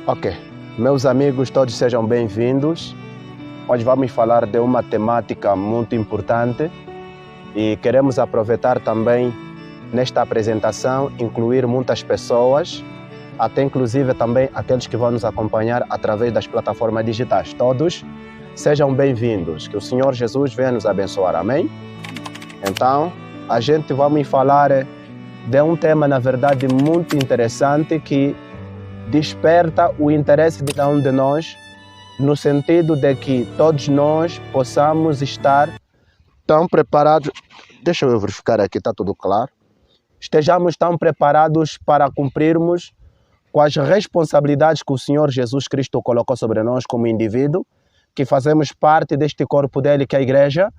Ok, meus amigos, todos sejam bem-vindos. Hoje vamos falar de uma temática muito importante e queremos aproveitar também nesta apresentação, incluir muitas pessoas, até inclusive também aqueles que vão nos acompanhar através das plataformas digitais. Todos sejam bem-vindos, que o Senhor Jesus venha nos abençoar, amém? Então, a gente vai falar de um tema, na verdade, muito interessante que desperta o interesse de cada um de nós, no sentido de que todos nós possamos estar tão preparados. Deixa eu verificar aqui, está tudo claro. Estejamos tão preparados para cumprirmos com as responsabilidades que o Senhor Jesus Cristo colocou sobre nós como indivíduo, que fazemos parte deste corpo dele, que é a igreja,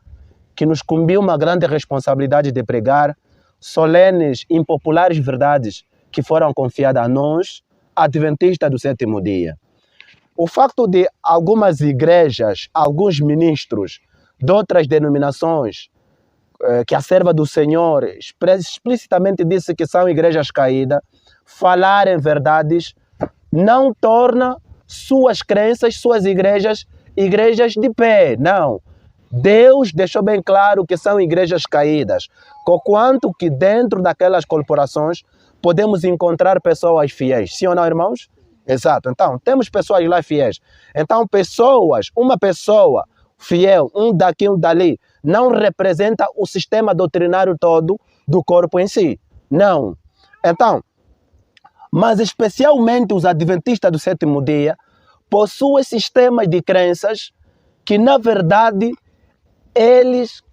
que nos cumbiu uma grande responsabilidade de pregar solenes, impopulares verdades que foram confiadas a nós, adventistas do sétimo dia. O facto de algumas igrejas, alguns ministros de outras denominações que a serva do Senhor explicitamente disse que são igrejas caídas, falarem verdades, não torna suas crenças, suas igrejas de pé, não. Deus deixou bem claro que são igrejas caídas, quanto que dentro daquelas corporações podemos encontrar pessoas fiéis. Sim ou não, irmãos? Exato. Então, temos pessoas lá fiéis. Então, uma pessoa fiel, um daqui, um dali, não representa o sistema doutrinário todo do corpo em si. Não. Então, mas especialmente os adventistas do sétimo dia possuem sistemas de crenças que, na verdade, eles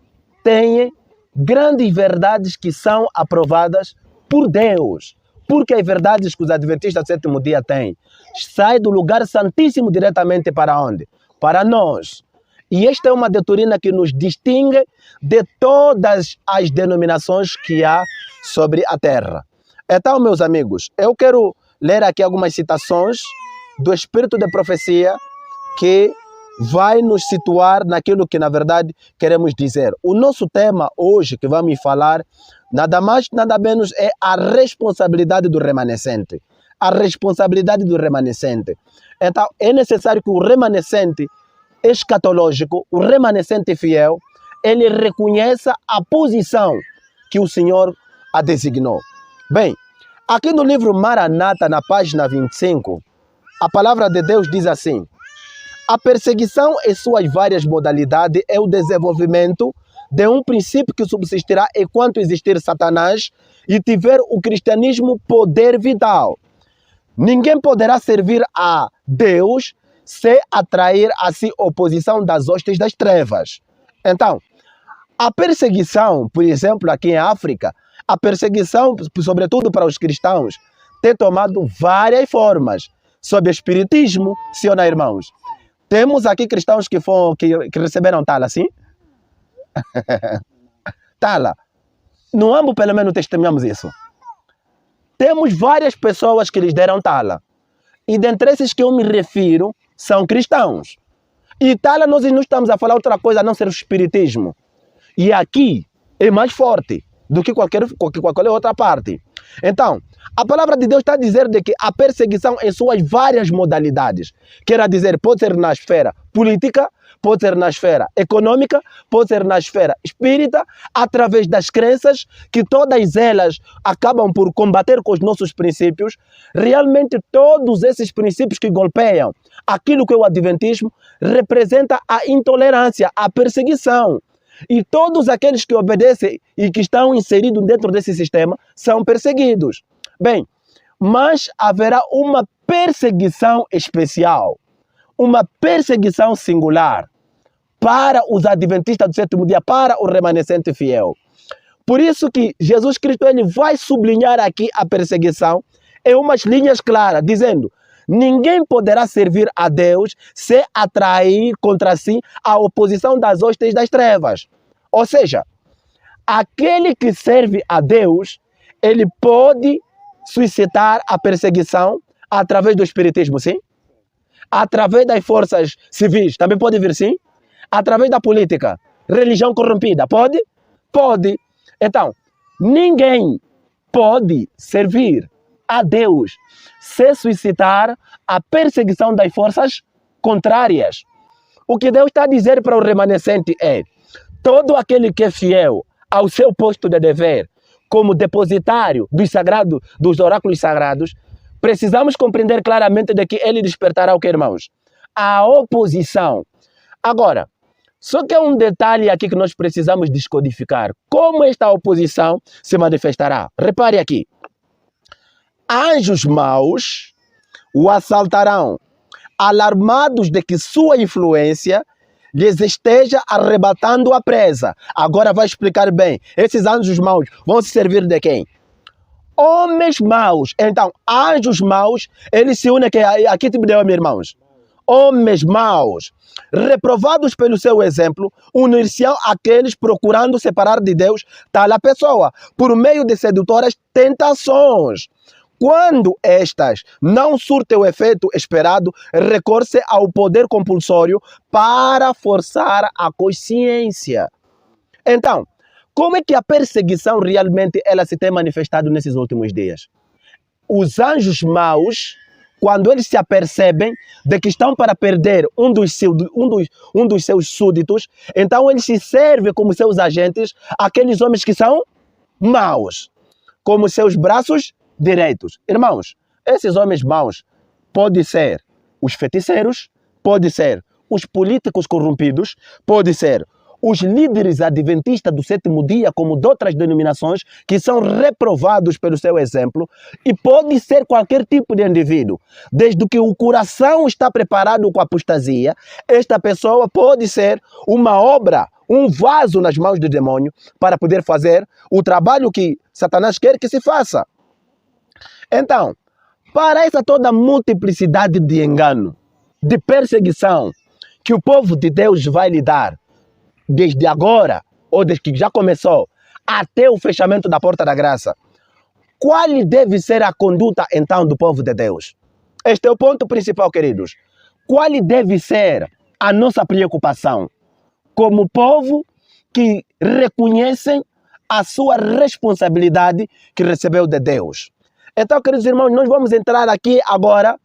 têm grandes verdades que são aprovadas por Deus. Porque as verdades que os adventistas do sétimo dia têm saem do lugar santíssimo diretamente para onde? Para nós. E esta é uma doutrina que nos distingue de todas as denominações que há sobre a terra. Então, meus amigos, eu quero ler aqui algumas citações do Espírito de Profecia que vai nos situar naquilo que, na verdade, queremos dizer. O nosso tema hoje, que vamos falar, nada mais, nada menos, é a responsabilidade do remanescente. A responsabilidade do remanescente. Então, é necessário que o remanescente escatológico, o remanescente fiel, ele reconheça a posição que o Senhor a designou. Bem, aqui no livro Maranata, na página 25, a palavra de Deus diz assim: a perseguição em suas várias modalidades é o desenvolvimento de um princípio que subsistirá enquanto existir Satanás e tiver o cristianismo poder vital. Ninguém poderá servir a Deus se atrair a si oposição das hostes das trevas. Então, a perseguição, por exemplo, aqui em África, a perseguição, sobretudo para os cristãos, tem tomado várias formas. Sob o espiritismo, sim ou não, irmãos? Temos aqui cristãos que receberam tala, sim? Tala. No âmbito, pelo menos, testemunhamos isso. Temos várias pessoas que lhes deram tala. E dentre esses que eu me refiro, são cristãos. E tala, nós não estamos a falar outra coisa a não ser o espiritismo. E aqui é mais forte do que qualquer outra parte. Então, a palavra de Deus está a dizer de que a perseguição em suas várias modalidades, quer dizer, pode ser na esfera política, pode ser na esfera econômica, pode ser na esfera espírita, através das crenças, que todas elas acabam por combater com os nossos princípios. Realmente todos esses princípios que golpeiam aquilo que é o adventismo representa a intolerância, a perseguição. E todos aqueles que obedecem e que estão inseridos dentro desse sistema são perseguidos. Bem, mas haverá uma perseguição especial, uma perseguição singular para os adventistas do sétimo dia, para o remanescente fiel. Por isso que Jesus Cristo ele vai sublinhar aqui a perseguição em umas linhas claras, dizendo: ninguém poderá servir a Deus se atrair contra si a oposição das hostes das trevas. Ou seja, aquele que serve a Deus, ele pode suscitar a perseguição através do espiritismo, sim? Através das forças civis, também pode vir, sim? Através da política, religião corrompida, pode? Pode. Então, ninguém pode servir a Deus se suscitar a perseguição das forças contrárias. O que Deus está a dizer para o remanescente é: todo aquele que é fiel ao seu posto de dever como depositário dos oráculos sagrados, precisamos compreender claramente de que ele despertará o que, irmãos? A oposição. Agora, só que é um detalhe aqui que nós precisamos descodificar. Como esta oposição se manifestará? Repare aqui. Anjos maus o assaltarão, alarmados de que sua influência lhes esteja arrebatando a presa. Agora vai explicar bem. Esses anjos maus vão se servir de quem? Homens maus. Então, anjos maus, eles se unem a que tipo de homens, irmãos? Homens maus, reprovados pelo seu exemplo, unir-se àqueles procurando separar de Deus tal a pessoa, por meio de sedutoras tentações. Quando estas não surtem o efeito esperado, recorre-se ao poder compulsório para forçar a consciência. Então, como é que a perseguição realmente ela se tem manifestado nesses últimos dias? Os anjos maus, quando eles se apercebem de que estão para perder um dos seus súditos, então eles se servem como seus agentes, aqueles homens que são maus, como seus braços direitos. Irmãos, esses homens maus podem ser os feiticeiros, podem ser os políticos corrompidos, podem ser os líderes adventistas do sétimo dia, como de outras denominações, que são reprovados pelo seu exemplo, e pode ser qualquer tipo de indivíduo. Desde que o coração está preparado com a apostasia, esta pessoa pode ser uma obra, um vaso nas mãos do demônio, para poder fazer o trabalho que Satanás quer que se faça. Então, para essa toda multiplicidade de engano, de perseguição, que o povo de Deus vai lidar, desde agora, ou desde que já começou, até o fechamento da porta da graça, qual deve ser a conduta, então, do povo de Deus? Este é o ponto principal, queridos. Qual deve ser a nossa preocupação como povo que reconhecem a sua responsabilidade que recebeu de Deus? Então, queridos irmãos, nós vamos entrar aqui agora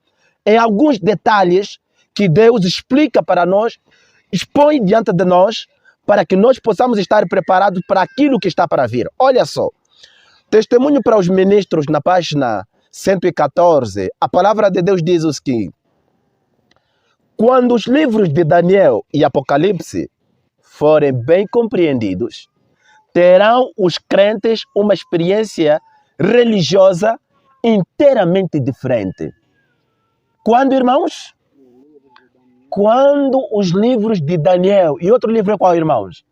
em alguns detalhes que Deus explica para nós, expõe diante de nós, para que nós possamos estar preparados para aquilo que está para vir. Olha só, testemunho para os ministros na página 114, a palavra de Deus diz o seguinte: quando os livros de Daniel e Apocalipse forem bem compreendidos, terão os crentes uma experiência religiosa inteiramente diferente. Quando, irmãos? Quando os livros de Daniel, e outro livro é qual, irmãos?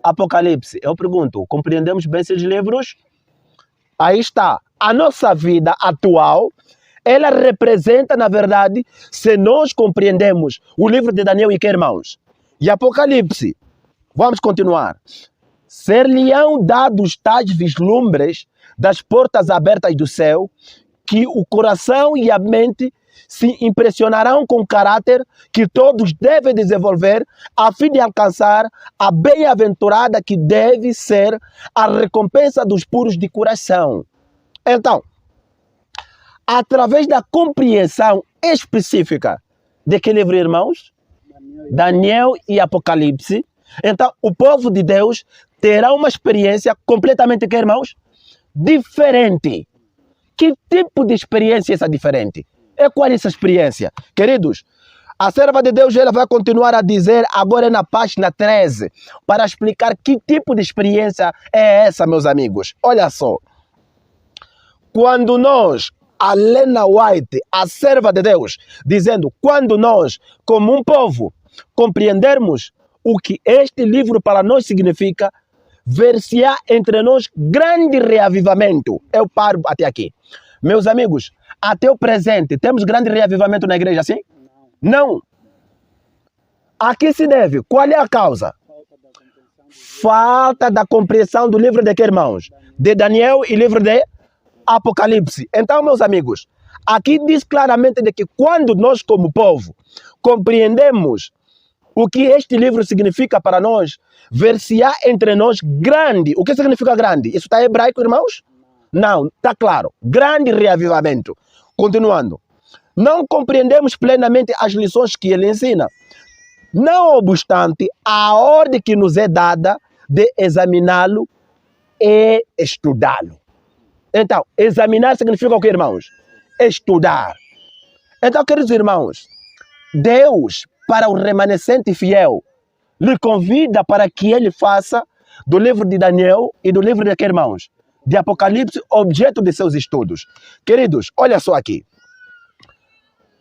Apocalipse. Eu pergunto, compreendemos bem esses livros? Aí está. A nossa vida atual, ela representa, na verdade, se nós compreendemos o livro de Daniel e que, irmãos? E Apocalipse. Vamos continuar. Ser-lhe-ão dados tais vislumbres das portas abertas do céu, que o coração e a mente se impressionarão com o caráter que todos devem desenvolver a fim de alcançar a bem-aventurada que deve ser a recompensa dos puros de coração. Então, através da compreensão específica de que livro, irmãos? Daniel e Apocalipse. Então, o povo de Deus terá uma experiência completamente, que, irmãos? Diferente. Que tipo de experiência é essa diferente? É qual é essa experiência? Queridos, a serva de Deus ela vai continuar a dizer agora na página 13 para explicar que tipo de experiência é essa, meus amigos. Olha só. Quando nós, a Lena White, a serva de Deus, dizendo, quando nós, como um povo, compreendermos o que este livro para nós significa, ver-se-á entre nós grande reavivamento. Eu paro até aqui. Meus amigos, até o presente, temos grande reavivamento na igreja, sim? Não. A que se deve? Qual é a causa? Falta da compreensão do livro de que, irmãos? De Daniel e livro de Apocalipse. Então, meus amigos, aqui diz claramente de que quando nós, como povo, compreendemos o que este livro significa para nós, ver-se-á entre nós grande. O que significa grande? Isso está em hebraico, irmãos? Não, está claro. Grande reavivamento. Continuando. Não compreendemos plenamente as lições que ele ensina. Não obstante, a ordem que nos é dada de examiná-lo e estudá-lo. Então, examinar significa o que, irmãos? Estudar. Então, queridos irmãos, Deus, para o remanescente fiel, lhe convida para que ele faça do livro de Daniel e do livro de que, irmãos? De Apocalipse, objeto de seus estudos. Queridos, olha só aqui.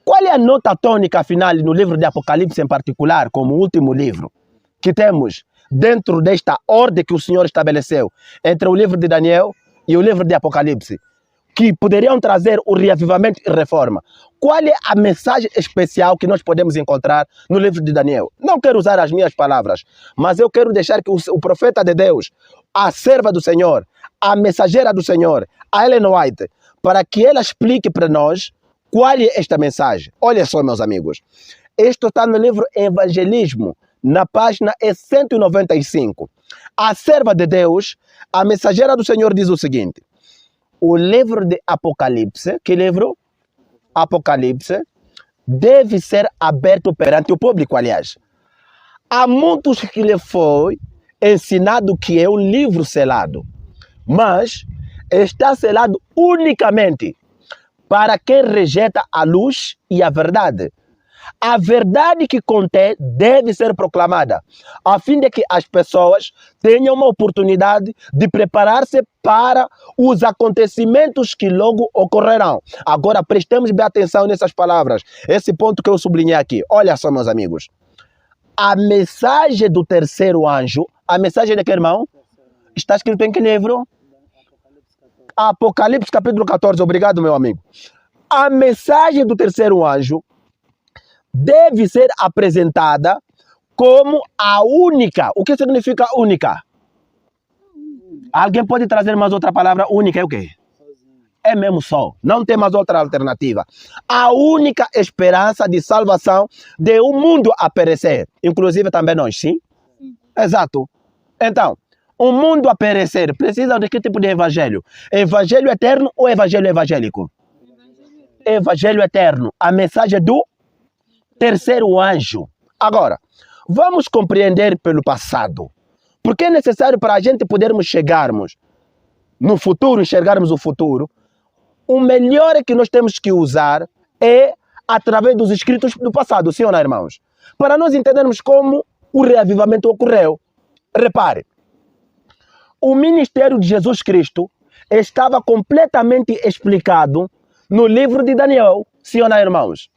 Qual é a nota tônica, afinal, no livro de Apocalipse em particular, como último livro, que temos dentro desta ordem que o Senhor estabeleceu entre o livro de Daniel e o livro de Apocalipse, que poderiam trazer o reavivamento e reforma? Qual é a mensagem especial que nós podemos encontrar no livro de Daniel? Não quero usar as minhas palavras, mas eu quero deixar que o profeta de Deus, a serva do Senhor, a mensageira do Senhor, a Ellen White, para que ela explique para nós qual é esta mensagem. Olha só, meus amigos. Isto está no livro Evangelismo, na página 195. A serva de Deus, a mensageira do Senhor, diz o seguinte: o livro de Apocalipse, que livro? Apocalipse, deve ser aberto perante o público, aliás. Há muitos que lhe foi ensinado que é um livro selado, mas está selado unicamente para quem rejeita a luz e a verdade. A verdade que contém deve ser proclamada, a fim de que as pessoas tenham uma oportunidade de preparar-se para os acontecimentos que logo ocorrerão. Agora, prestemos bem atenção nessas palavras, esse ponto que eu sublinhei aqui. Olha só, meus amigos. A mensagem do terceiro anjo, a mensagem de que, irmão? Está escrito em que livro? Apocalipse capítulo 14, obrigado, meu amigo. A mensagem do terceiro anjo deve ser apresentada como a única. O que significa única? Alguém pode trazer mais outra palavra? Única é o quê? É mesmo só. Não tem mais outra alternativa. A única esperança de salvação de um mundo a perecer. Inclusive também nós, sim? Exato. Então, o mundo a perecer precisa de que tipo de evangelho? Evangelho eterno ou evangelho evangélico? Evangelho eterno. A mensagem do terceiro anjo. Agora, vamos compreender pelo passado. Porque é necessário para a gente podermos chegarmos no futuro, enxergarmos o futuro. O melhor que nós temos que usar é através dos escritos do passado, sim ou não, irmãos? Para nós entendermos como o reavivamento ocorreu. Repare, o ministério de Jesus Cristo estava completamente explicado no livro de Daniel, sim ou não, irmãos?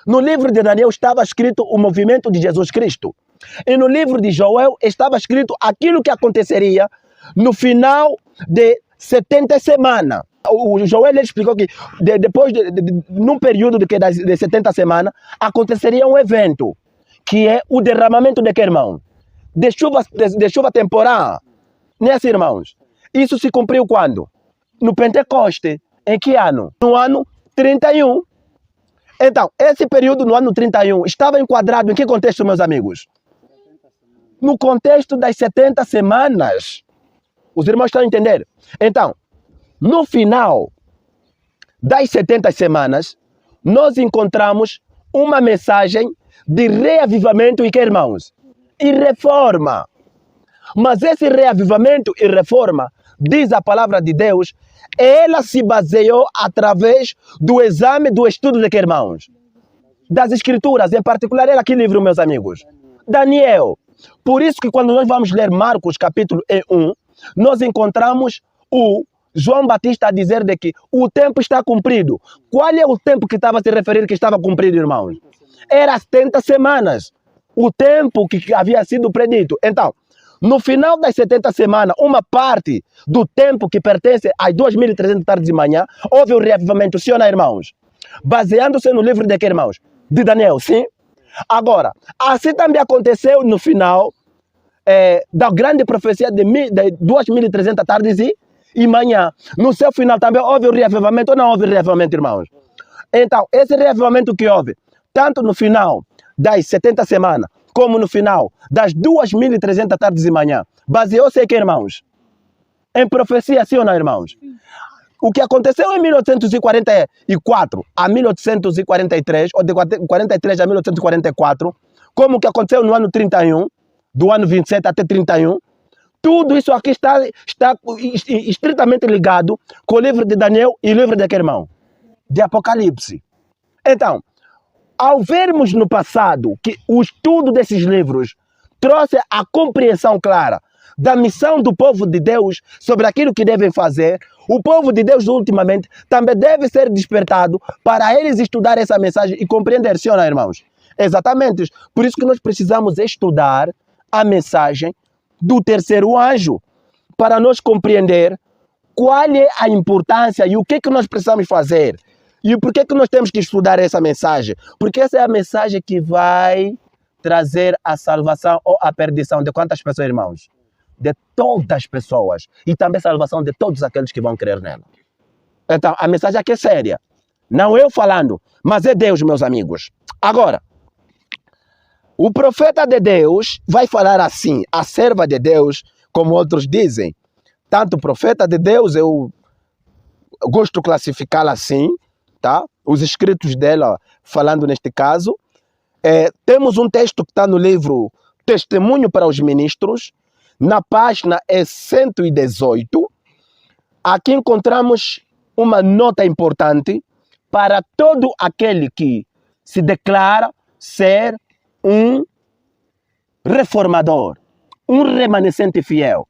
No livro de Daniel estava escrito o movimento de Jesus Cristo. E no livro de Joel estava escrito aquilo que aconteceria no final de 70 semanas. O Joel explicou que depois, num período de 70 semanas, aconteceria um evento, que é o derramamento de que, irmão? De chuva temporal. Não é assim, irmãos? Isso se cumpriu quando? No Pentecoste. Em que ano? No ano 31. Então, esse período no ano 31 estava enquadrado em que contexto, meus amigos? No contexto das 70 semanas. Os irmãos estão a entender? Então, no final das 70 semanas, nós encontramos uma mensagem de reavivamento e que, irmãos? E reforma. Mas esse reavivamento e reforma, diz a palavra de Deus, ela se baseou através do exame, do estudo de que, irmãos? Das escrituras, em particular, que livro, meus amigos? Daniel. Por isso que quando nós vamos ler Marcos capítulo 1, nós encontramos o João Batista a dizer de que o tempo está cumprido. Qual é o tempo que estava a se referir que estava cumprido, irmãos? Era 70 semanas. O tempo que havia sido predito. Então, no final das 70 semanas, uma parte do tempo que pertence às 2.300 tardes de manhã, houve um reavivamento, sim ou não, irmãos? Baseando-se no livro de que, irmãos? De Daniel, sim? Agora, assim também aconteceu no final da grande profecia de 2.300 tardes e manhã. No seu final também houve um reavivamento ou não houve reavivamento, irmãos? Então, esse reavivamento que houve, tanto no final das 70 semanas, como no final das 2.300 tardes e manhã, baseou-se em que, irmãos? Em profecia, sim ou não, irmãos? o que aconteceu em 1844 a 1843, ou de 43 a 1844, como o que aconteceu no ano 31, do ano 27 até 31, tudo isso aqui está estritamente ligado com o livro de Daniel e o livro de que irmão? De Apocalipse. Então, ao vermos no passado que o estudo desses livros trouxe a compreensão clara da missão do povo de Deus sobre aquilo que devem fazer, o povo de Deus ultimamente também deve ser despertado para eles estudar essa mensagem e compreender, sim ou não, irmãos? Exatamente. Por isso que nós precisamos estudar a mensagem do terceiro anjo, para nós compreender qual é a importância e o que nós precisamos fazer. E por que nós temos que estudar essa mensagem? Porque essa é a mensagem que vai trazer a salvação ou a perdição de quantas pessoas, irmãos? De todas as pessoas. E também a salvação de todos aqueles que vão crer nela. Então, a mensagem aqui é séria. Não eu falando, mas é Deus, meus amigos. Agora, o profeta de Deus vai falar assim, a serva de Deus, como outros dizem. Tanto profeta de Deus, eu gosto de classificá-la assim, tá? Os escritos dela falando neste caso. Temos um texto que está no livro Testemunho para os Ministros, na página 118. Aqui encontramos uma nota importante para todo aquele que se declara ser um reformador, um remanescente fiel.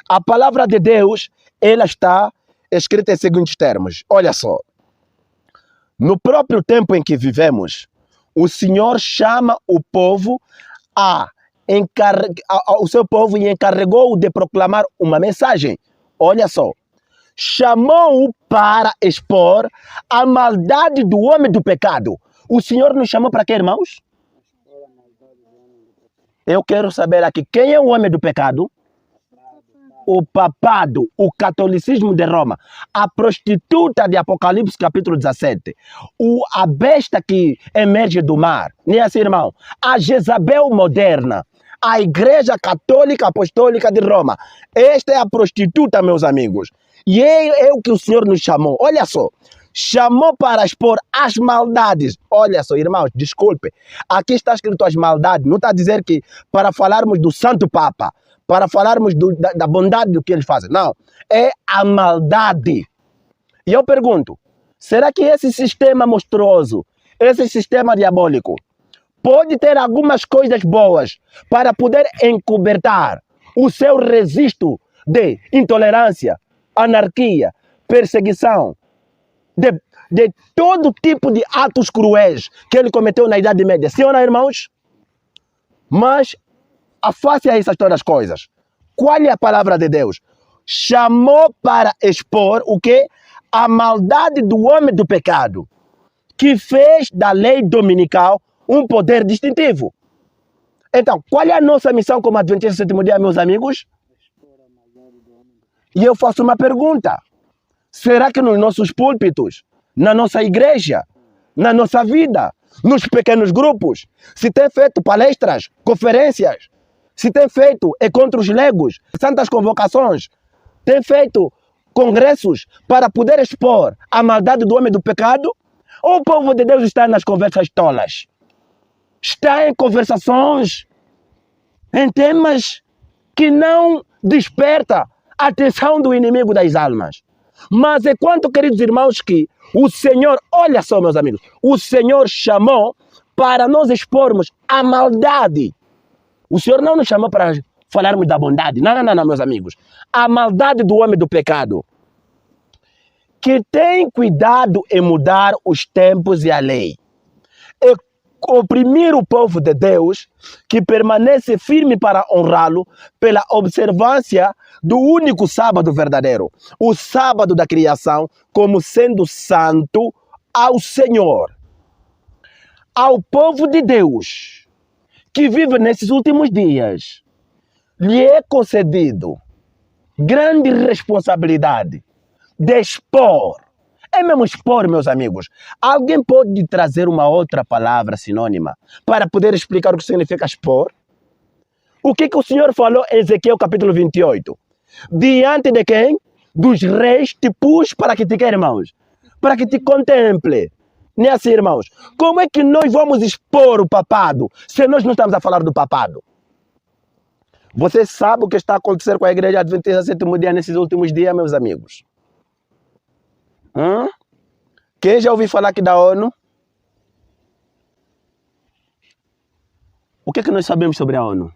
A palavra de Deus, ela está escrita em seguintes termos. Olha só. No próprio tempo em que vivemos, o Senhor chama o povo o seu povo e encarregou-o de proclamar uma mensagem. Olha só. Chamou-o para expor a maldade do homem do pecado. O Senhor nos chamou para quê, irmãos? Eu quero saber aqui, quem é o homem do pecado? O papado, o catolicismo de Roma, a prostituta de Apocalipse capítulo 17, a besta que emerge do mar, não é assim, irmão? A Jezabel moderna, a Igreja Católica Apostólica de Roma. Esta é a prostituta, meus amigos. E é o que o Senhor nos chamou. Olha só. Chamou para expor as maldades. Olha só, irmãos, desculpe. Aqui está escrito as maldades. Não está a dizer que para falarmos do Santo Papa, para falarmos da bondade do que eles fazem. Não. É a maldade. E eu pergunto, será que esse sistema monstruoso, esse sistema diabólico, pode ter algumas coisas boas para poder encobertar o seu registro de intolerância, anarquia, perseguição, de todo tipo de atos cruéis que ele cometeu na Idade Média? Sim ou não, irmãos? Mas, a face a essas todas as coisas, qual é a palavra de Deus? Chamou para expor o quê? A maldade do homem do pecado, que fez da lei dominical um poder distintivo. Então, qual é a nossa missão como Adventista do Sétimo Dia, meus amigos? E eu faço uma pergunta. Será que nos nossos púlpitos, na nossa igreja, na nossa vida, nos pequenos grupos, se tem feito palestras, conferências, se tem feito encontros legos, santas convocações, tem feito congressos para poder expor a maldade do homem do pecado? Ou o povo de Deus está nas conversas tolas? Está em conversações, em temas que não desperta a atenção do inimigo das almas. Mas enquanto, queridos irmãos, que o Senhor, olha só, meus amigos, o Senhor chamou para nós expormos a maldade. O Senhor não nos chamou para falarmos da bondade. Não, não, não, meus amigos. A maldade do homem do pecado, que tem cuidado em mudar os tempos e a lei, e oprimir o povo de Deus, que permanece firme para honrá-lo pela observância do único sábado verdadeiro, o sábado da criação, como sendo santo ao Senhor. Ao povo de Deus, que vive nesses últimos dias, lhe é concedido grande responsabilidade de expor. É mesmo expor, meus amigos. Alguém pode trazer uma outra palavra sinônima para poder explicar o que significa expor? O que o Senhor falou em Ezequiel capítulo 28? Diante de quem? dos reis te pus para que te quer, irmãos? Para que te contemple. Não é assim, irmãos? Como é que nós vamos expor o papado se nós não estamos a falar do papado? Você sabe o que está a acontecer com a Igreja Adventista do Sétimo Dia nesses últimos dias, meus amigos? Quem já ouviu falar aqui da ONU? O que é que nós sabemos sobre a ONU?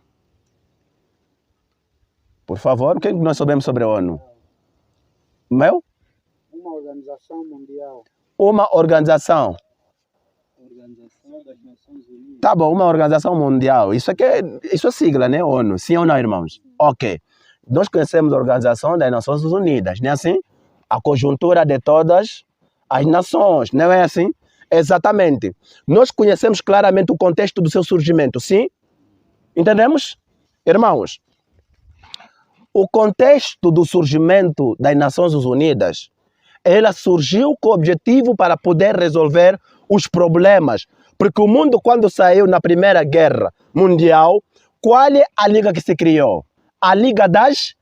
Por favor, o que é que nós sabemos sobre a ONU? Meu? Uma organização mundial. Uma organização. Organização das Nações Unidas. Tá bom, uma organização mundial. Isso é sigla, né? ONU. Sim ou não, irmãos? Ok. Nós conhecemos a Organização das Nações Unidas, não é assim? A conjuntura de todas as nações, não é assim? Exatamente. Nós conhecemos claramente o contexto do seu surgimento, sim? Entendemos? Irmãos, o contexto do surgimento das Nações Unidas, ela surgiu com o objetivo para poder resolver os problemas. Porque o mundo, quando saiu na Primeira Guerra Mundial, qual é a liga que se criou? A Liga das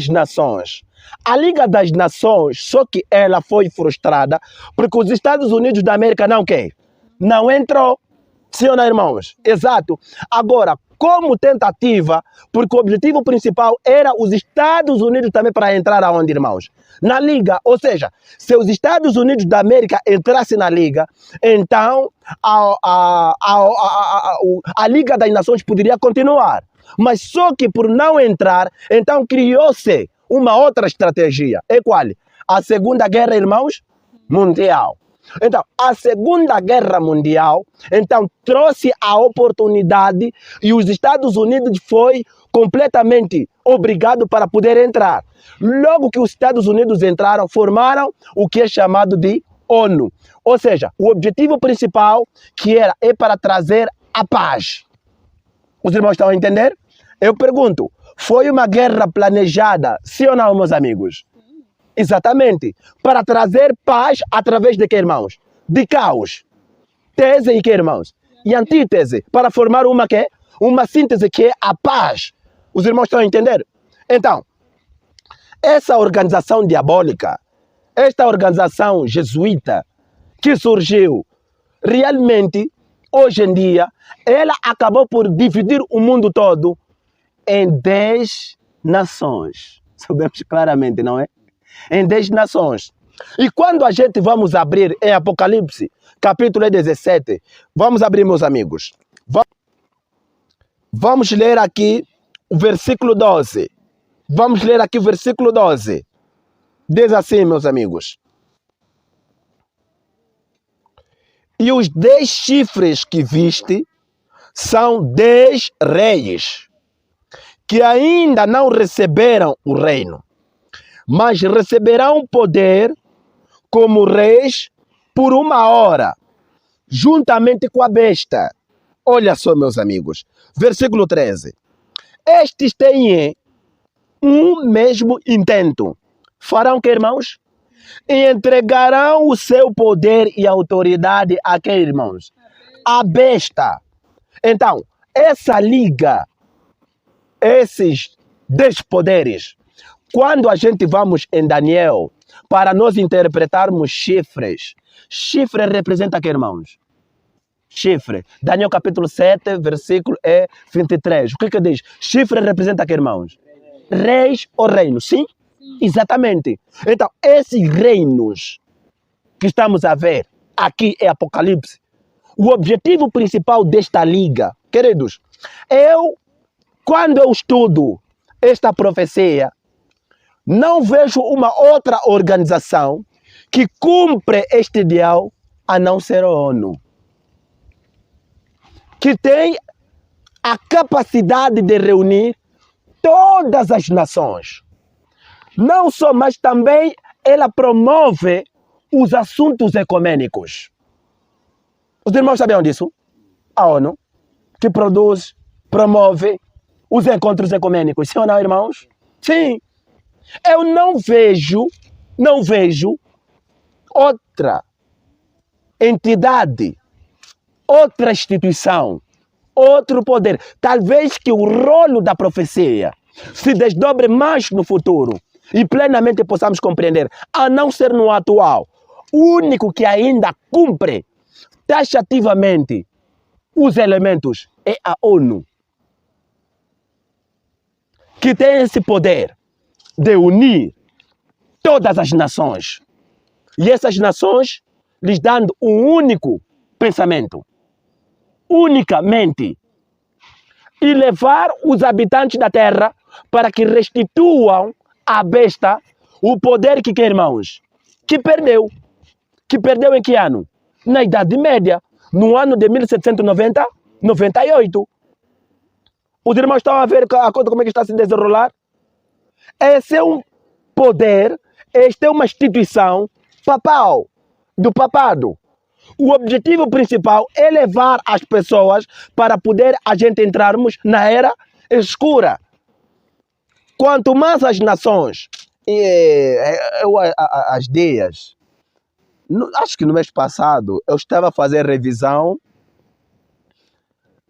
Nações. A Liga das Nações, só que ela foi frustrada porque os Estados Unidos da América não quer. Não entrou. Sim ou não, irmãos? Exato. Agora, como tentativa, porque o objetivo principal era os Estados Unidos também para entrar aonde, irmãos? Na Liga. Ou seja, se os Estados Unidos da América entrassem na Liga, então a Liga das Nações poderia continuar. Mas só que por não entrar, então criou-se uma outra estratégia. É qual? A Segunda Guerra, irmãos, Mundial. Então, a Segunda Guerra Mundial, então, trouxe a oportunidade e os Estados Unidos foi completamente obrigado para poder entrar. Logo que os Estados Unidos entraram, formaram o que é chamado de ONU. Ou seja, o objetivo principal é para trazer a paz. Os irmãos estão a entender? Eu pergunto, foi uma guerra planejada, sim ou não, meus amigos? Exatamente. Para trazer paz através de que, irmãos? De caos. Tese e que, irmãos? E antítese. Para formar uma que? Uma síntese que é a paz. Os irmãos estão a entender? Então, essa organização diabólica, esta organização jesuíta que surgiu, realmente, hoje em dia, ela acabou por dividir o mundo todo em 10 nações. Sabemos claramente, não é? Em 10 nações. E quando a gente vamos abrir em Apocalipse, capítulo 17, vamos abrir, meus amigos. Vamos ler aqui o versículo 12. Vamos ler aqui o versículo 12. Diz assim, meus amigos. E os 10 chifres que viste são 10 reis, que ainda não receberam o reino, mas receberão poder como reis por uma hora, juntamente com a besta. Olha só, meus amigos, versículo 13. Estes têm um mesmo intento. Farão que, irmãos? E entregarão o seu poder e autoridade a quem, irmãos? A besta. Então, essa liga, esses 10 poderes, quando a gente vamos em Daniel, para nós interpretarmos chifres, chifre representa que, irmãos? Chifre. Daniel capítulo 7, versículo 23. O que diz? Chifre representa que, irmãos? Reis ou reinos, sim? Exatamente. Então, esses reinos que estamos a ver aqui em Apocalipse, o objetivo principal desta liga, queridos, quando eu estudo esta profecia, não vejo uma outra organização que cumpre este ideal a não ser a ONU, que tem a capacidade de reunir todas as nações. Não só, mas também ela promove os assuntos ecumênicos. Os irmãos sabiam disso? A ONU, que produz, promove os encontros ecumênicos. Sim ou não, irmãos? Sim. Eu não vejo outra entidade, outra instituição, outro poder. Talvez que o rolo da profecia se desdobre mais no futuro. e plenamente possamos compreender, a não ser no atual, o único que ainda cumpre taxativamente os elementos é a ONU, que tem esse poder de unir todas as nações. E essas nações lhes dando um único pensamento, unicamente, e levar os habitantes da terra para que restituam à besta o poder que, irmãos, que perdeu. Que perdeu em que ano? Na Idade Média, no ano de 1798. Os irmãos estão a ver a coisa como é que está a se desenrolar? Esse é um poder, esta é uma instituição papal, do papado. O objetivo principal é levar as pessoas para poder a gente entrarmos na era escura. Quanto mais as nações, as dias, acho que no mês passado, eu estava a fazer revisão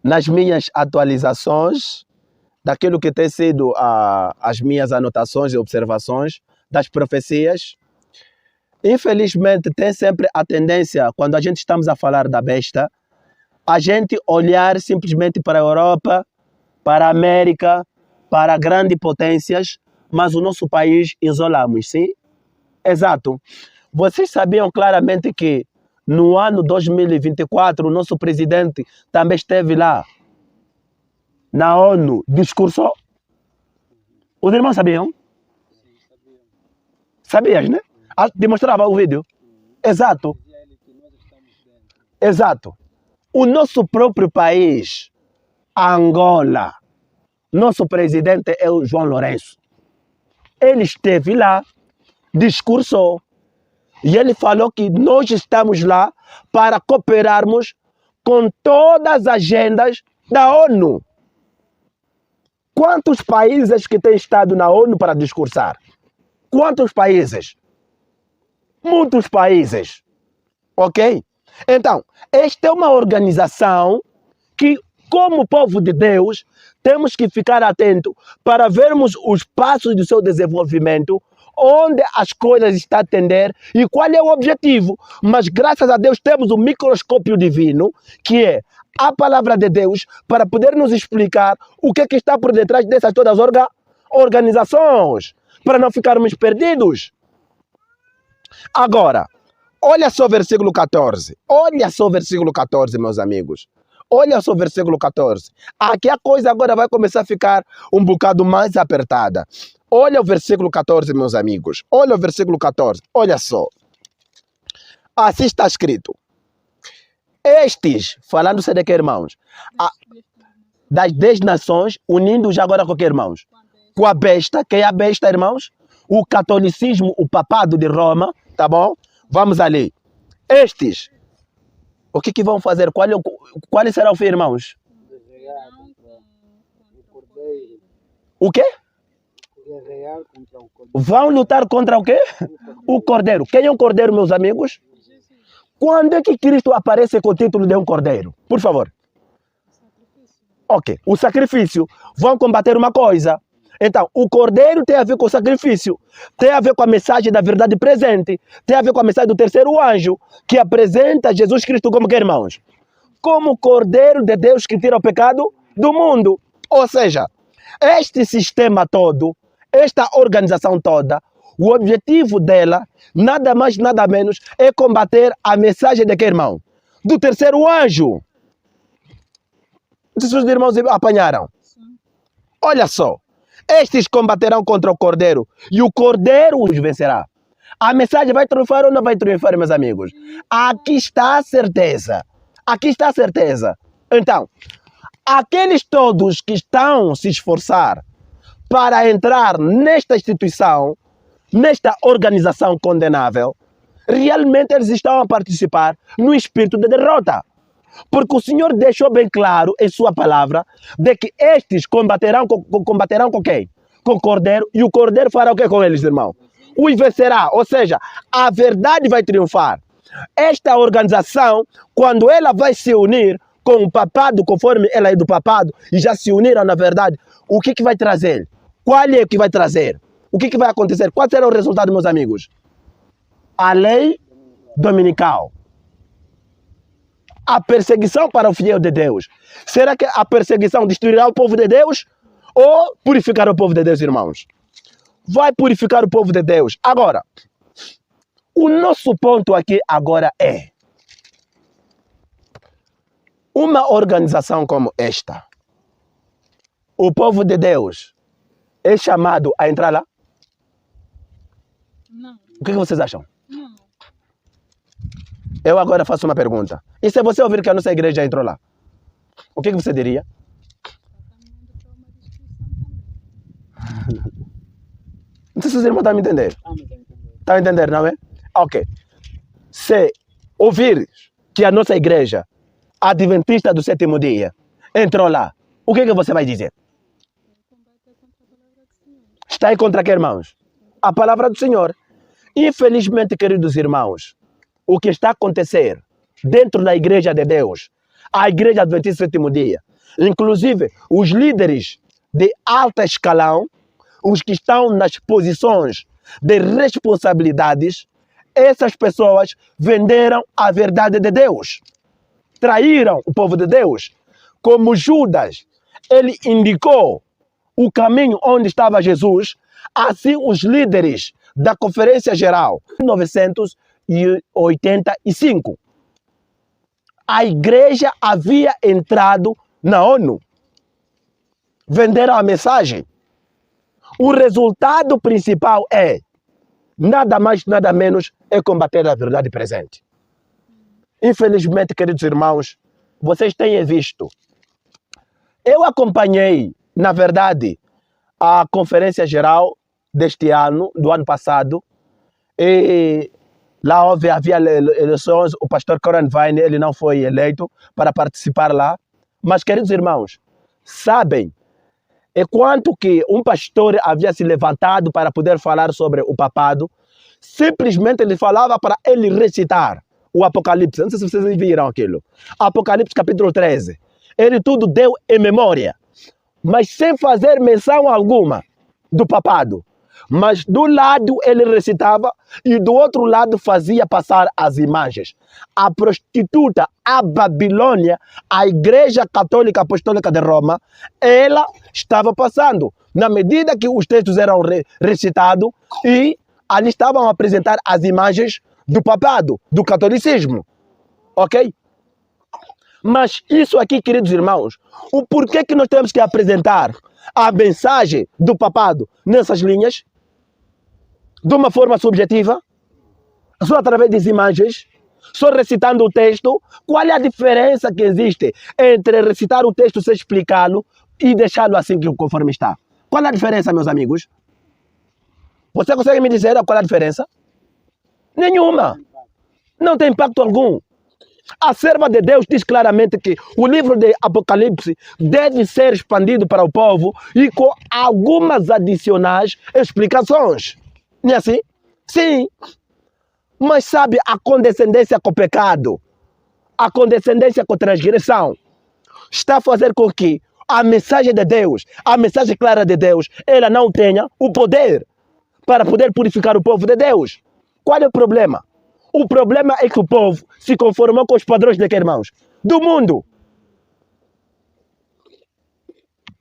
nas minhas atualizações daquilo que tem sido as minhas anotações e observações das profecias. Infelizmente, tem sempre a tendência, quando a gente estamos a falar da besta, a gente olhar simplesmente para a Europa, para a América, para grandes potências, mas o nosso país isolamos, sim? Exato. Vocês sabiam claramente que no ano 2024 o nosso presidente também esteve lá na ONU, discursou? Os irmãos sabiam? Sim, sabia. Sabias, né? Demonstrava o vídeo. Exato. Dizia ele que nós estamos dentro. Exato. O nosso próprio país, a Angola, nosso presidente é o João Lourenço. Ele esteve lá, discursou, e ele falou que nós estamos lá para cooperarmos com todas as agendas da ONU. Quantos países que têm estado na ONU para discursar? Quantos países? Muitos países. Ok? Então, esta é uma organização que, como povo de Deus, temos que ficar atentos para vermos os passos do seu desenvolvimento, onde as coisas estão a tender e qual é o objetivo. Mas graças a Deus temos o microscópio divino, que é a palavra de Deus, para poder nos explicar o que está por detrás dessas todas as organizações, para não ficarmos perdidos. Agora, olha só o versículo 14. Olha só o versículo 14, meus amigos. Olha só o versículo 14. Aqui a coisa agora vai começar a ficar um bocado mais apertada. Olha o versículo 14, meus amigos. Olha o versículo 14. Olha só. Assim está escrito. Estes, falando-se de que, irmãos? Das 10 nações, unindo já agora com que, irmãos? Com a besta. Quem é a besta, irmãos? O catolicismo, o papado de Roma, tá bom? Vamos ali. Estes, o que vão fazer? Qual será o fim, irmãos? Guerrear contra o cordeiro. O quê? Guerrear contra o cordeiro. Vão lutar contra o quê? O cordeiro. Quem é um cordeiro, meus amigos? Quando é que Cristo aparece com o título de um cordeiro? Por favor. Ok. O sacrifício. Vão combater uma coisa. Então, o cordeiro tem a ver com o sacrifício, tem a ver com a mensagem da verdade presente, tem a ver com a mensagem do terceiro anjo, que apresenta Jesus Cristo como que, irmãos? Como cordeiro de Deus que tira o pecado do mundo. Ou seja, este sistema todo, esta organização toda, o objetivo dela, nada mais, nada menos, é combater a mensagem de que, irmão? Do terceiro anjo. Não sei se os irmãos apanharam. Olha só. Estes combaterão contra o cordeiro e o cordeiro os vencerá. A mensagem vai triunfar ou não vai triunfar, meus amigos? Aqui está a certeza. Aqui está a certeza. Então, aqueles todos que estão se esforçar para entrar nesta instituição, nesta organização condenável, realmente eles estão a participar no espírito de derrota. Porque o Senhor deixou bem claro em sua palavra de que estes combaterão com quem? Com o cordeiro, e o cordeiro fará o que com eles, irmão? Os vencerá, ou seja, a verdade vai triunfar. Esta organização, quando ela vai se unir com o papado, conforme ela é do papado, e já se uniram na verdade, o que vai trazer? Qual é o que vai trazer? o que vai acontecer? Qual será o resultado, meus amigos? A lei dominical. A perseguição para o fiel de Deus. Será que a perseguição destruirá o povo de Deus ou purificará o povo de Deus, irmãos? Vai purificar o povo de Deus. Agora, o nosso ponto aqui agora é uma organização como esta. O povo de Deus é chamado a entrar lá? Não. O que vocês acham? Não. Eu agora faço uma pergunta. E se você ouvir que a nossa igreja entrou lá? O que você diria? Não sei se os irmãos estão a me entender. Estamos a entender. Estão a entender, não é? Ok. Se ouvir que a nossa igreja, adventista do sétimo dia, entrou lá, o que você vai dizer? Está aí contra que, irmãos? A palavra do Senhor. Infelizmente, queridos irmãos, o que está a acontecer dentro da igreja de Deus, a igreja adventista do sétimo dia, inclusive os líderes de alta escalão, os que estão nas posições de responsabilidades, essas pessoas venderam a verdade de Deus. Traíram o povo de Deus. Como Judas, ele indicou o caminho onde estava Jesus, assim os líderes da Conferência Geral, em 1985. A igreja havia entrado na ONU. Venderam a mensagem. O resultado principal é nada mais, nada menos, é combater a verdade presente. Infelizmente, queridos irmãos, vocês têm visto. Eu acompanhei, na verdade, a Conferência Geral deste ano, do ano passado, e lá havia eleições, o pastor Coran Vine, ele não foi eleito para participar lá. Mas, queridos irmãos, sabem quanto que um pastor havia se levantado para poder falar sobre o papado, simplesmente ele falava para ele recitar o Apocalipse. Não sei se vocês viram aquilo. Apocalipse capítulo 13. Ele tudo deu em memória, mas sem fazer menção alguma do papado. Mas do lado ele recitava e do outro lado fazia passar as imagens. A prostituta, a Babilônia, a Igreja Católica Apostólica de Roma, ela estava passando. Na medida que os textos eram recitados e ali estavam a apresentar as imagens do papado, do catolicismo. Ok? Mas isso aqui, queridos irmãos, o porquê que nós temos que apresentar a mensagem do papado nessas linhas? De uma forma subjetiva, só através das imagens, só recitando o texto. Qual é a diferença que existe entre recitar o texto sem explicá-lo e deixá-lo assim conforme está? Qual é a diferença, meus amigos? Você consegue me dizer qual é a diferença? Nenhuma. Não tem impacto algum. A serva de Deus diz claramente que o livro de Apocalipse deve ser expandido para o povo e com algumas adicionais explicações. Não é assim? Sim. Mas sabe, a condescendência com o pecado, a condescendência com a transgressão, está a fazer com que a mensagem de Deus, a mensagem clara de Deus, ela não tenha o poder para poder purificar o povo de Deus. Qual é o problema? O problema é que o povo se conformou com os padrões de que, irmãos? Do mundo.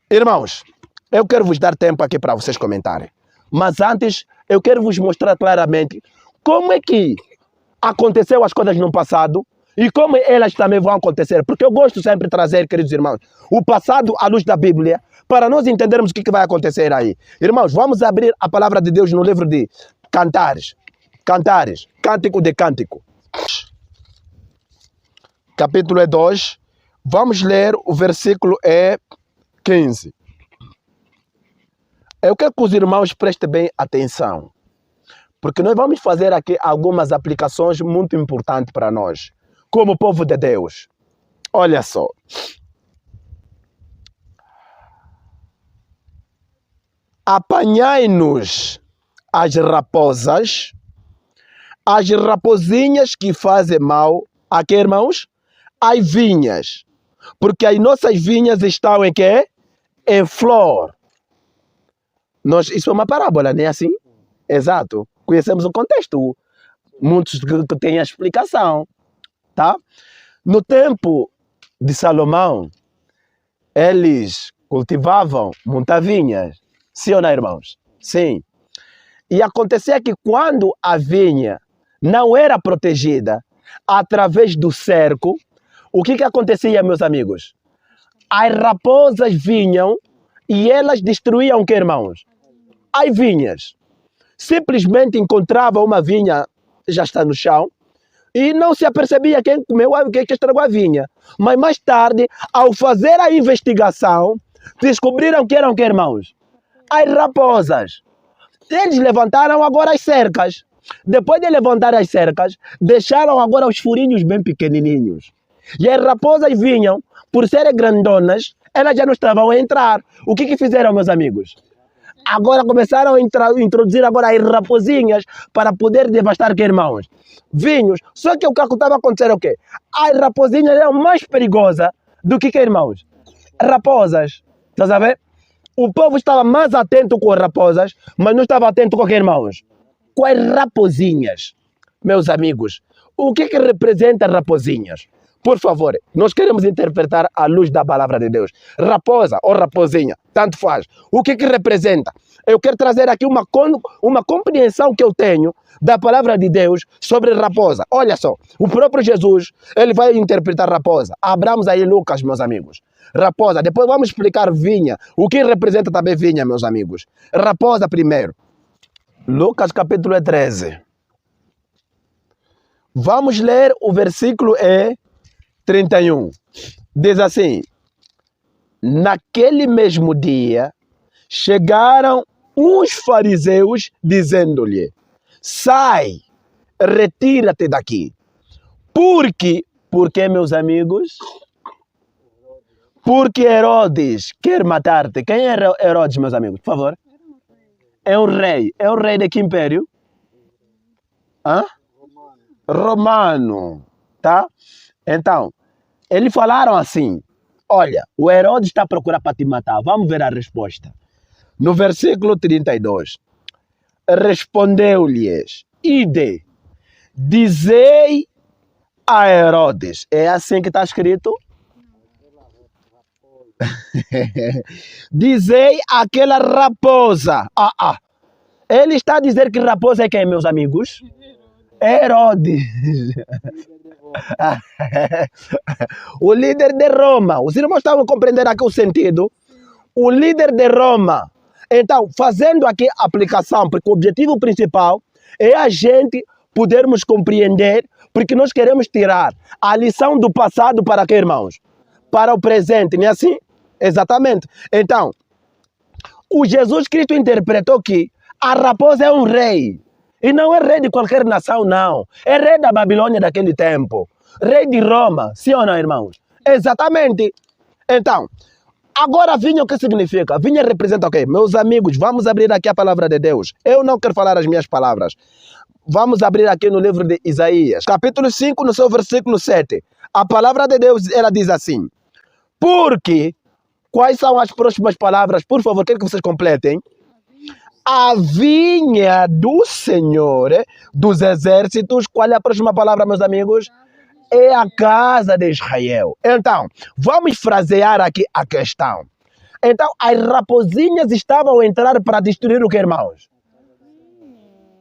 Irmãos, eu quero vos dar tempo aqui para vocês comentarem. Mas antes, eu quero vos mostrar claramente como é que aconteceu as coisas no passado e como elas também vão acontecer. Porque eu gosto sempre de trazer, queridos irmãos, o passado à luz da Bíblia para nós entendermos o que vai acontecer aí. Irmãos, vamos abrir a palavra de Deus no livro de Cantares. Cantares, Cântico de Cântico. Capítulo 2. Vamos ler o versículo 15. Eu quero que os irmãos prestem bem atenção, porque nós vamos fazer aqui algumas aplicações muito importantes para nós, como povo de Deus. Olha só. Apanhai-nos as raposas, as raposinhas que fazem mal, a que, irmãos? As vinhas, porque as nossas vinhas estão em quê? Em flor. Isso é uma parábola, não é assim? Exato. Conhecemos o contexto. Muitos que têm a explicação. Tá? No tempo de Salomão, eles cultivavam muitas vinhas. Sim ou não, irmãos? Sim. E acontecia que quando a vinha não era protegida através do cerco, o que acontecia, meus amigos? As raposas vinham e elas destruíam o que, irmãos? As vinhas. Simplesmente encontrava uma vinha, já está no chão, e não se apercebia quem comeu, quem estragou a vinha. Mas mais tarde, ao fazer a investigação, descobriram que eram que, irmãos? As raposas. Eles levantaram agora as cercas. Depois de levantar as cercas, deixaram agora os furinhos bem pequenininhos. E as raposas vinham, por serem grandonas, elas já não estavam a entrar. O que fizeram, meus amigos? Agora começaram a introduzir agora as raposinhas para poder devastar, que, irmãos? Vinhos. Só que o que estava acontecendo é o quê? As raposinhas eram mais perigosas do que, irmãos? Raposas. Está a saber? O povo estava mais atento com as raposas, mas não estava atento com o que, irmãos? Com as raposinhas. Meus amigos, o que representa raposinhas? Por favor, nós queremos interpretar à luz da palavra de Deus. Raposa ou raposinha, tanto faz. O que representa? Eu quero trazer aqui uma compreensão que eu tenho da palavra de Deus sobre raposa. Olha só, o próprio Jesus, ele vai interpretar raposa. Abramos aí Lucas, meus amigos. Raposa, depois vamos explicar vinha. O que representa também vinha, meus amigos? Raposa primeiro. Lucas capítulo 13. Vamos ler o versículo 31. Diz assim: naquele mesmo dia, chegaram uns fariseus dizendo-lhe: sai, retira-te daqui. Porque, meus amigos? Porque Herodes quer matar-te. Quem é Herodes, meus amigos? Por favor. É um rei. É um rei de que império? Hã? Romano. Tá? Então, eles falaram assim: olha, o Herodes está a procurar para te matar. Vamos ver a resposta. No versículo 32. Respondeu-lhes: ide, dizei a Herodes. É assim que está escrito? Dizei aquela raposa. Ele está a dizer que raposa é quem, meus amigos? Herodes. O líder de Roma. Os irmãos estavam a compreender aqui o sentido? O líder de Roma. Então, fazendo aqui a aplicação, porque o objetivo principal é a gente podermos compreender, porque nós queremos tirar a lição do passado para quê, irmãos? Para o presente, não é assim? Exatamente. Então, o Jesus Cristo interpretou que a raposa é um rei. E não é rei de qualquer nação, não. É rei da Babilônia daquele tempo. Rei de Roma. Sim ou não, irmãos? Exatamente. Então, agora vinha o que significa? Vinha representa o quê? Meus amigos, vamos abrir aqui a palavra de Deus. Eu não quero falar as minhas palavras. Vamos abrir aqui no livro de Isaías. Capítulo 5, no seu versículo 7. A palavra de Deus, ela diz assim: porque... Quais são as próximas palavras? Por favor, quero que vocês completem. A vinha do Senhor dos exércitos. Qual é a próxima palavra, meus amigos? É a casa de Israel. Então, vamos frasear aqui a questão. Então, as raposinhas estavam a entrar para destruir o que, irmãos?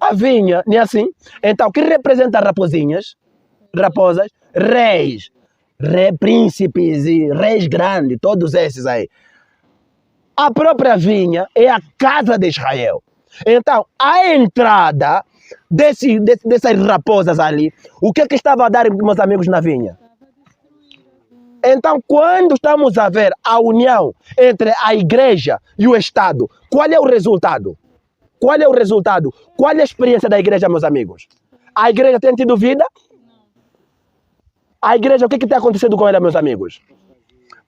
A vinha, não é assim? Então, o que representa raposinhas? Raposas? Reis. Príncipes e reis grandes, todos esses aí. A própria vinha é a casa de Israel. Então, a entrada dessas raposas ali, o que estava a dar, meus amigos, na vinha? Então, quando estamos a ver a união entre a igreja e o Estado, qual é o resultado? Qual é o resultado? Qual é a experiência da igreja, meus amigos? A igreja tem tido vida? A igreja, o que tem acontecido com ela, meus amigos?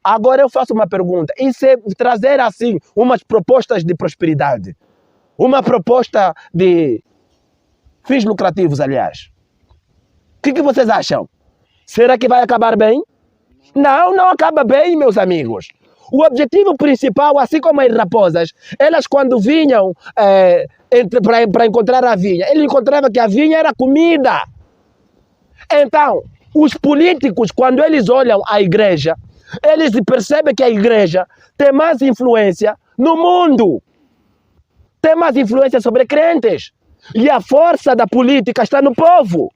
Agora eu faço uma pergunta. E se trazer assim umas propostas de prosperidade? Uma proposta de fins lucrativos, aliás. O que vocês acham? Será que vai acabar bem? Não, não acaba bem, meus amigos. O objetivo principal, assim como as raposas, elas quando vinham para encontrar a vinha, ele encontrava que a vinha era comida. Então, os políticos, quando eles olham a igreja, eles percebem que a igreja tem mais influência no mundo. Tem mais influência sobre crentes. E a força da política está no povo.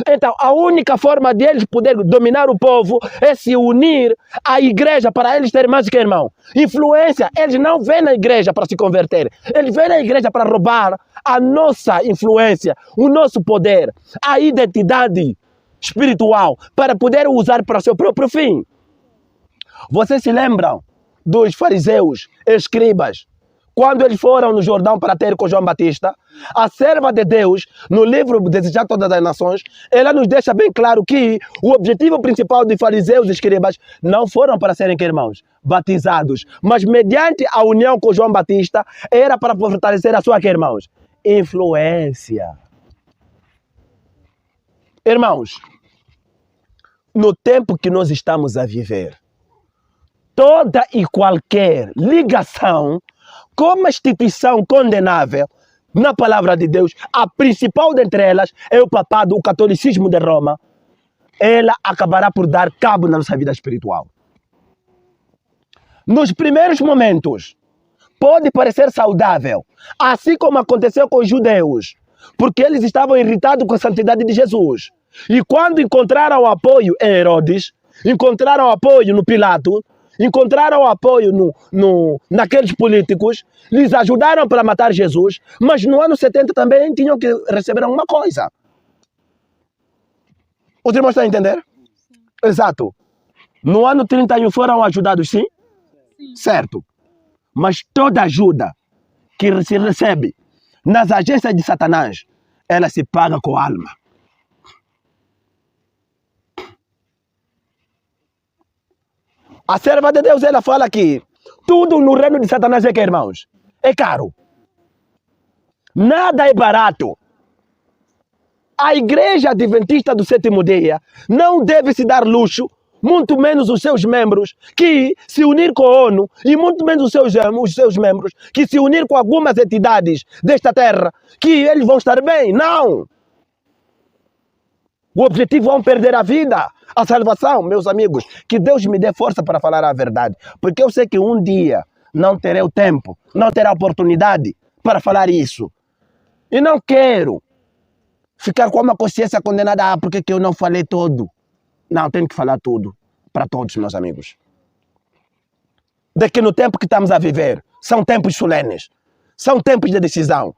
Então, a única forma de eles poderem dominar o povo é se unir à igreja para eles terem mais que irmão. Influência, eles não vêm na igreja para se converter. Eles vêm na igreja para roubar a nossa influência, o nosso poder, a identidade espiritual, para poder usar para o seu próprio fim. Vocês se lembram dos fariseus, escribas, quando eles foram no Jordão para ter com João Batista? A serva de Deus, no livro Desejar Todas as Nações, ela nos deixa bem claro que o objetivo principal dos fariseus e escribas não foram para serem irmãos, batizados, mas mediante a união com João Batista, era para fortalecer a sua irmãos, influência. Irmãos, no tempo que nós estamos a viver, toda e qualquer ligação com uma instituição condenável, na palavra de Deus, a principal dentre elas é o papado, o catolicismo de Roma, ela acabará por dar cabo na nossa vida espiritual. Nos primeiros momentos, pode parecer saudável, assim como aconteceu com os judeus, porque eles estavam irritados com a santidade de Jesus. E quando encontraram apoio em Herodes, encontraram apoio no Pilato, encontraram apoio naqueles políticos, lhes ajudaram para matar Jesus, mas no ano 70 também tinham que receber alguma coisa. Os irmãos estão a entender? Sim. Exato. No ano 31 foram ajudados, sim? Sim. Certo. Mas toda ajuda que se recebe nas agências de Satanás, ela se paga com alma. A serva de Deus, ela fala que tudo no reino de Satanás é que, irmãos? É caro. Nada é barato. A igreja adventista do sétimo dia não deve se dar luxo, muito menos os seus membros, que se unir com a ONU, e muito menos os seus membros, que se unir com algumas entidades desta terra, que eles vão estar bem. Não! O objetivo é perder a vida, a salvação, meus amigos. Que Deus me dê força para falar a verdade, porque eu sei que um dia não terei o tempo, não terei a oportunidade para falar isso. E não quero ficar com uma consciência condenada, porque que eu não falei tudo. Não, tenho que falar tudo para todos, meus amigos. De que no tempo que estamos a viver, são tempos solenes, são tempos de decisão.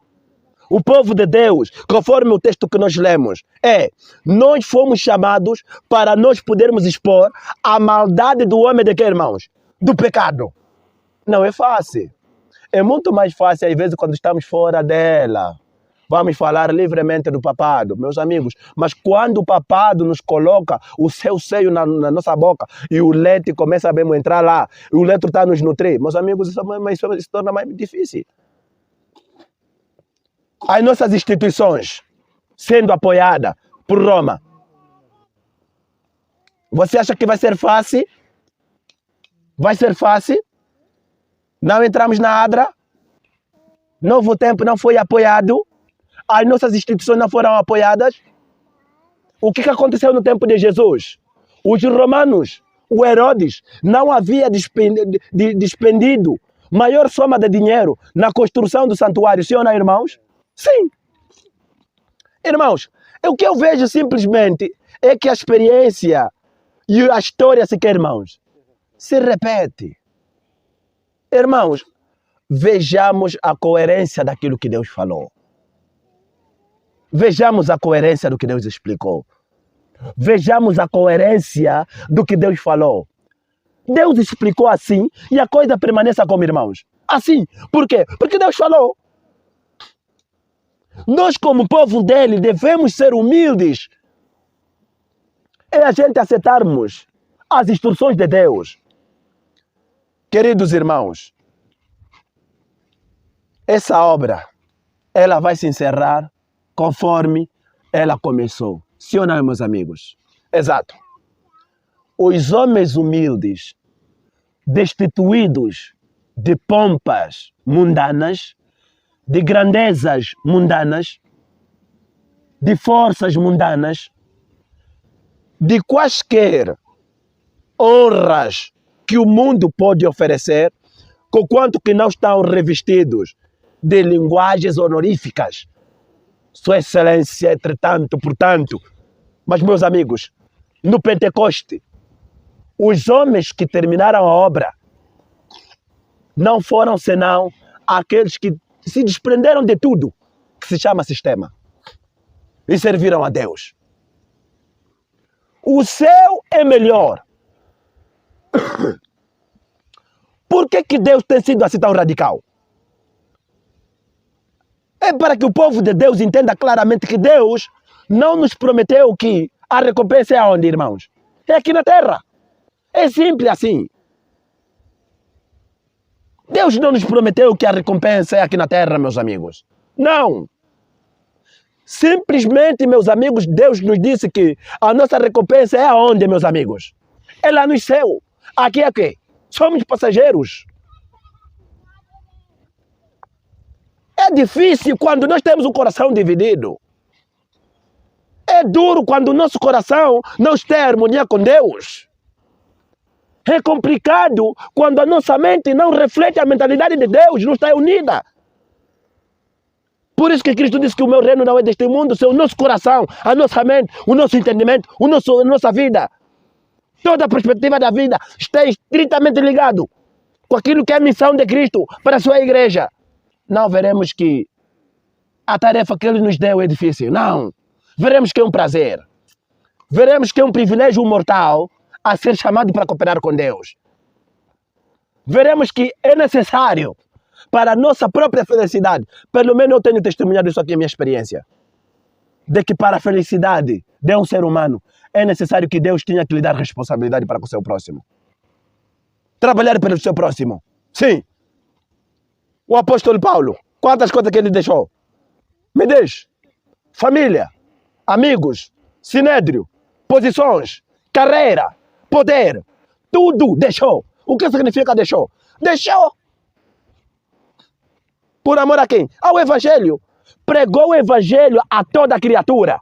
O povo de Deus, conforme o texto que nós lemos, nós fomos chamados para nós podermos expor a maldade do homem de que, irmãos? Do pecado. Não é fácil. É muito mais fácil, às vezes, quando estamos fora dela. Vamos falar livremente do papado, meus amigos. Mas quando o papado nos coloca o seu seio na nossa boca e o leite começa a bem entrar lá, e o leite está a nos nutrir, meus amigos, isso se torna mais difícil. As nossas instituições sendo apoiadas por Roma. Você acha que vai ser fácil? Vai ser fácil? Não entramos na ADRA? Novo Tempo não foi apoiado? As nossas instituições não foram apoiadas? O que aconteceu no tempo de Jesus? Os romanos, o Herodes, não havia despendido maior soma de dinheiro na construção do santuário, sim ou não, irmãos? Sim. Irmãos, o que eu vejo simplesmente é que a experiência e a história sequer, irmãos, se repete. Irmãos, vejamos a coerência daquilo que Deus falou. Vejamos a coerência do que Deus explicou. Vejamos a coerência do que Deus falou. Deus explicou assim e a coisa permaneça como, irmãos. Assim. Por quê? Porque Deus falou. Nós, como povo dele, devemos ser humildes. É a gente aceitarmos as instruções de Deus. Queridos irmãos, essa obra, ela vai se encerrar conforme ela começou. Sim ou não, meus amigos? Exato. Os homens humildes destituídos de pompas mundanas, de grandezas mundanas, de forças mundanas, de quaisquer honras que o mundo pode oferecer, conquanto que não estão revestidos de linguagens honoríficas. Sua Excelência, entretanto, portanto. Mas, meus amigos, no Pentecoste, os homens que terminaram a obra não foram senão aqueles que se desprenderam de tudo que se chama sistema e serviram a Deus. O céu é melhor. Por que Deus tem sido assim tão radical? É para que o povo de Deus entenda claramente que Deus não nos prometeu que a recompensa é aonde, irmãos? É aqui na terra. É simples assim. Deus não nos prometeu que a recompensa é aqui na terra, meus amigos. Não. Simplesmente, meus amigos, Deus nos disse que a nossa recompensa é aonde, meus amigos? É lá no céu. Aqui é quê? Somos passageiros. É difícil quando nós temos um coração dividido. É duro quando o nosso coração não está em harmonia com Deus. É complicado quando a nossa mente não reflete a mentalidade de Deus, não está unida. Por isso que Cristo disse que o meu reino não é deste mundo, é o nosso coração, a nossa mente, o nosso entendimento, a nossa vida. Toda a perspectiva da vida está estritamente ligado com aquilo que é a missão de Cristo para a sua igreja. Não veremos que a tarefa que Ele nos deu é difícil, não. Veremos que é um prazer. Veremos que é um privilégio mortal a ser chamado para cooperar com Deus. Veremos que é necessário para a nossa própria felicidade. Pelo menos eu tenho testemunhado isso aqui, a minha experiência. De que para a felicidade de um ser humano é necessário que Deus tenha que lhe dar responsabilidade para com o seu próximo. Trabalhar pelo seu próximo. Sim. O apóstolo Paulo, quantas coisas que ele deixou? Me diz. Família, amigos, sinédrio, posições, carreira, poder, tudo deixou. O que significa deixou? Deixou. Por amor a quem? Ao Evangelho. Pregou o Evangelho a toda criatura.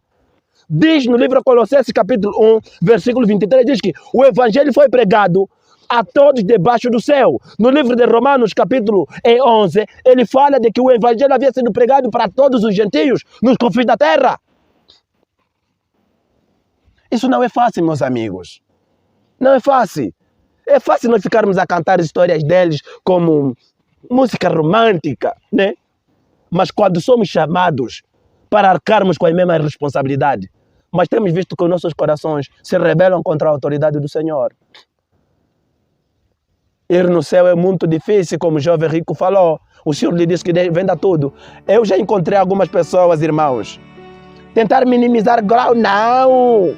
Diz no livro Colossenses capítulo 1, versículo 23, diz que o Evangelho foi pregado a todos debaixo do céu. No livro de Romanos capítulo 11, ele fala de que o Evangelho havia sido pregado para todos os gentios nos confins da terra. Isso não é fácil, meus amigos. Não é fácil. É fácil nós ficarmos a cantar histórias deles como música romântica, né? Mas quando somos chamados para arcarmos com a mesma responsabilidade, mas temos visto que os nossos corações se rebelam contra a autoridade do Senhor. Ir no céu é muito difícil, como o jovem rico falou. O Senhor lhe disse que venda tudo. Eu já encontrei algumas pessoas, irmãos, tentar minimizar grau. Não!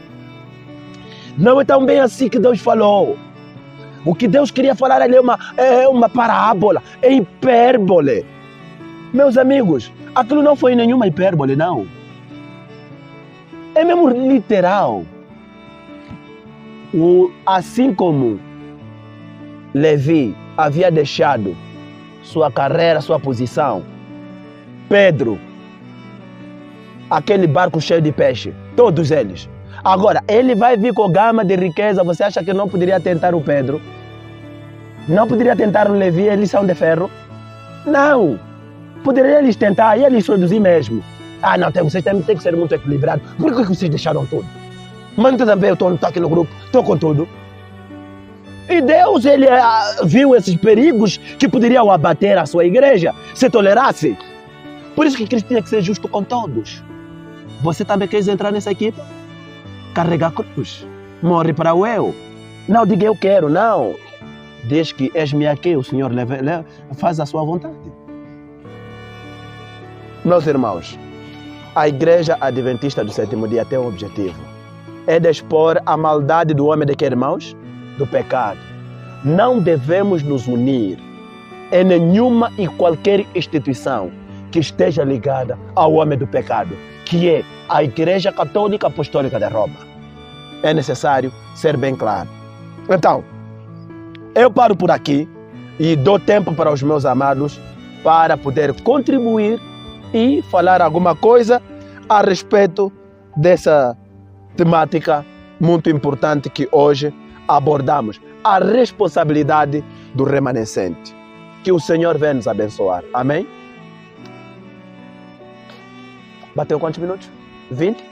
Não é tão bem assim que Deus falou. O que Deus queria falar ali é uma parábola, é hipérbole. Meus amigos, aquilo não foi nenhuma hipérbole, não. É mesmo literal. Assim como Levi havia deixado sua carreira, sua posição, Pedro, aquele barco cheio de peixe, todos eles. Agora, ele vai vir com gama de riqueza. Você acha que não poderia tentar o Pedro? Não poderia tentar o Levi, eles são de ferro? Não. Poderia eles tentar e eles produzir mesmo. Ah, não, vocês têm que ser muito equilibrados. Por que vocês deixaram tudo? Mas também eu estou aqui no grupo, estou com tudo. E Deus, ele viu esses perigos que poderiam abater a sua igreja, se tolerasse. Por isso que Cristo tinha que ser justo com todos. Você também quer entrar nessa equipe? Carrega a cruz. Morre para o eu. Não diga eu quero, não. Diz que és-me aqui, o Senhor faz a sua vontade. Meus irmãos, a Igreja Adventista do Sétimo Dia tem um objetivo. É de expor a maldade do homem de que, irmãos? Do pecado. Não devemos nos unir em nenhuma e qualquer instituição que esteja ligada ao homem do pecado, que é a Igreja Católica Apostólica de Roma. É necessário ser bem claro. Então, Eu paro por aqui e dou tempo para os meus amados para poder contribuir e falar alguma coisa a respeito dessa temática muito importante que hoje abordamos, a responsabilidade do remanescente. Que o Senhor venha nos abençoar. Amém? Bateu quantos minutos? 20?